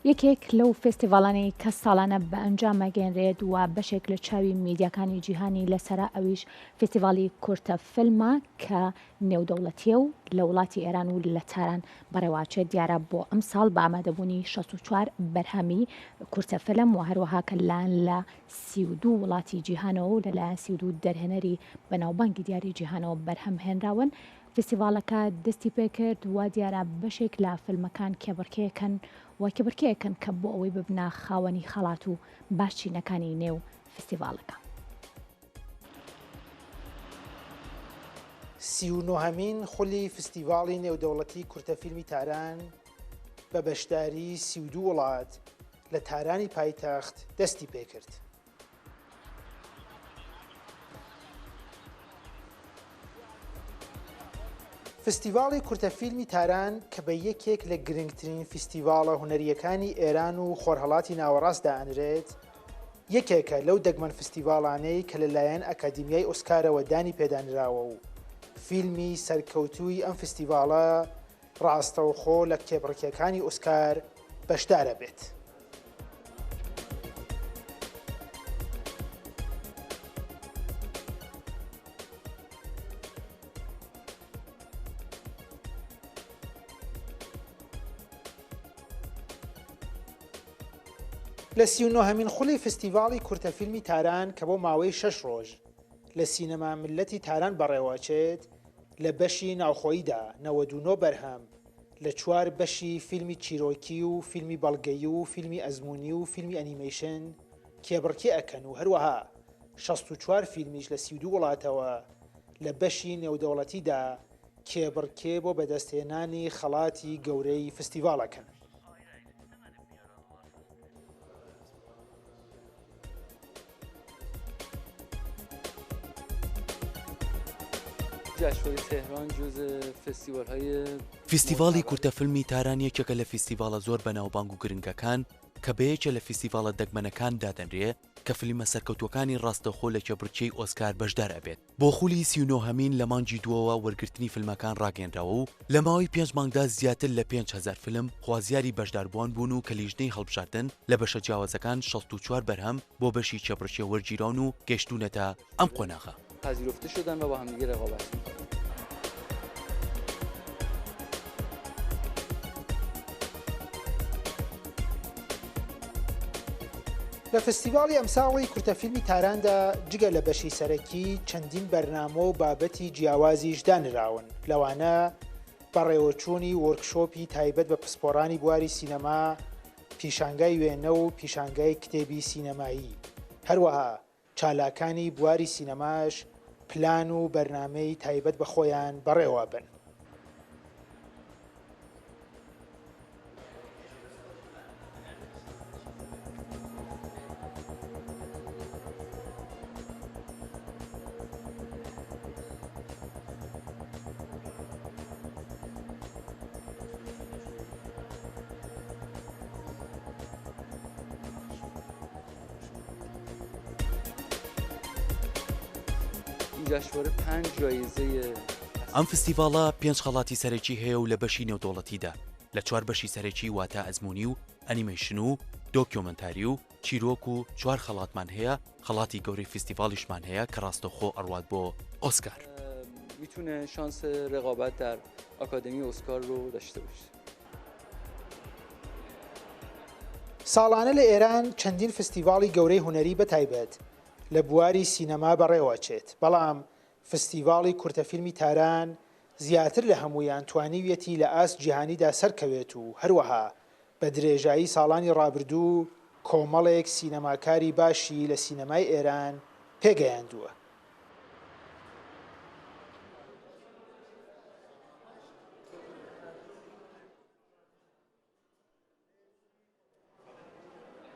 یەکێک لەو فێستیڤاڵانەی کە ساڵانە بە ئەنجام ئەگەێنرێت و بەشێک لە چاوی میدیاکانی جیهانی لەسەر ئەویش فێستیڤاڵی کورتە فیلمە کە نێودەوڵەتیە و لە وڵاتی ئێران و لە تاران بەڕێواچێت دیارە بۆ ئەم ساڵ بە ئامادەبوونی 64 بەرهەمی کورتە فیلم و هەروەها کە لایەن لە 32 وڵاتی جیهانەوە و لەلایەن 32 دەرهێنەری بەناوبانگی دیاری جیهانەوە بەرهەم هێنراون. فستیڤالەکە دەستی پێکرد و دیارە بەشێک لە فیلمەکان کێبڕکەیەکەن و کێبڕکەیەکەن کە بۆ ئەوەی ببنە خاوەنی خەڵات و باشچینەکانی نێو فستیڤالەکە. 39هەمین خولی فستیڤاڵی نێودەوڵەتی کورتەفیلمی تاران بە بەشداری 32 وڵات لە تارانی پایتەخت دەستی پێکرد. فستیڤاڵی کورتەفیلمی تاران کە بە یەکێک لە گرنگترین فستیڤاڵە هونەریەکانی ئێران و خۆرهەڵاتی ناوەڕاست دائەنرێت، یەکێکە لەو دەگمەن فستیڤاڵانەی کە لەلایەن ئەکادیمیای ئۆسکارەوە دانی پێدانراوە و فیلمی سەرکەوتووی ئەم فستیڤاڵە ڕاستەوخۆ لە کێبڕکێکانی ئۆسکار بەشدارە بێت. لە 39هەمین خولی فستیڤاڵی کورتەفیلمی تاران کە بۆ ماوەی 6 ڕۆژ لە سینەما ملەتی تاران بەڕێوەچێت، لە بەشی ناوخۆییدا 99 بەرهەم لە 4 بەشی فیلمی چیرۆکی و فیلمی بەڵگەیی و فیلمی ئەزموونی و فیلمی ئەنیمەیشن کێبڕکێ ئەکەن و هەروەها 64 فیلمیش لە 32 وڵاتەوە لە بەشی نێودەوڵەتیدا کێبڕکێ بۆ بەدەستهێنانی خەڵاتی گەورەی فستیڤاڵەکەن. فستیڤاڵی کورتەفیلمی تاران یەکێکە لە فستیڤاڵە زۆر بەناوبانگ و گرنگەکان کە بەیەکە لە فستیڤاڵە دەگمەنەکان دادەنرێ کە فیلمە سەرکەوتوەکانی ڕاستەوخۆ لە کێبڕکێی ئۆسکار بەشدار ئەبێت. بۆ خولی 39هەمین لە مانگی دووەوە وەرگرتنی فیلمەکان ڕاگەیەنراوە و لە ماوەی 5 مانگدا زیاتر لە 5000 فیلم خوازیاری بەشداربووان بوون و کە لیژنەی هەڵبژاردن لە بەشە جیاوازەکان 64 بەرهەم بۆ بەشی کێبڕکێ وەرگیراون و گەیشتونەتە ئەم قۆناغە. پذیرفته شدن و با همدیگه رقابت می‌کنن. لە فستیڤاڵی ئەمساڵی کورتەفیلمی تاراندا جگە لە بەشی سەرەکی چەندین بەرنامە و بابەتی جیاوازیش دانراون، لەوانە بەڕێوەچوونی وەرکشۆپی تایبەت بە پسپۆڕانی بواری سینەما، پیشانگای وێنە و پیشانگای کتێبی سینەمایی، هەروەها چالاکانی بواری سینەماش پلان و بەرنامەی تایبەت بە خۆیان بەڕێوە بن. جشنواره 5 جایزه ئەم فستیڤاڵە 5 خەڵاتی سەرەکی هەیە و لە بەشی نێودەوڵەتیدا لە 4 بەشی سەرەکی واتە ئەزموونی و ئەنیمەیشن و دۆکیۆمنتاری و چیرۆک و 4 خەڵاتمان هەیە. خەڵاتی گەورەی فستیڤاڵیشمان هەیە کە ڕاستەوخۆ ئەڕوات بۆ ئۆسکار. میتونه شانس رقابت در آکادمی اسکار رو داشته باشه. ساڵانە لە ئێران چەندین فستیڤاڵی گەورەی هونەری بەتایبەت لە بواری سینەما بەڕێوەچێت، بەڵام فستیڤاڵی کورتەفیلمی تاران زیاتر لە هەمویان توانیویەتی لە ئاست جیهانیدا سەرکەوێت و هەروەها بە درێژایی ساڵانی ڕابردوو کۆمەڵێک سینەماکاری باشی لە سینەمای ئێران پێگەیاندووە.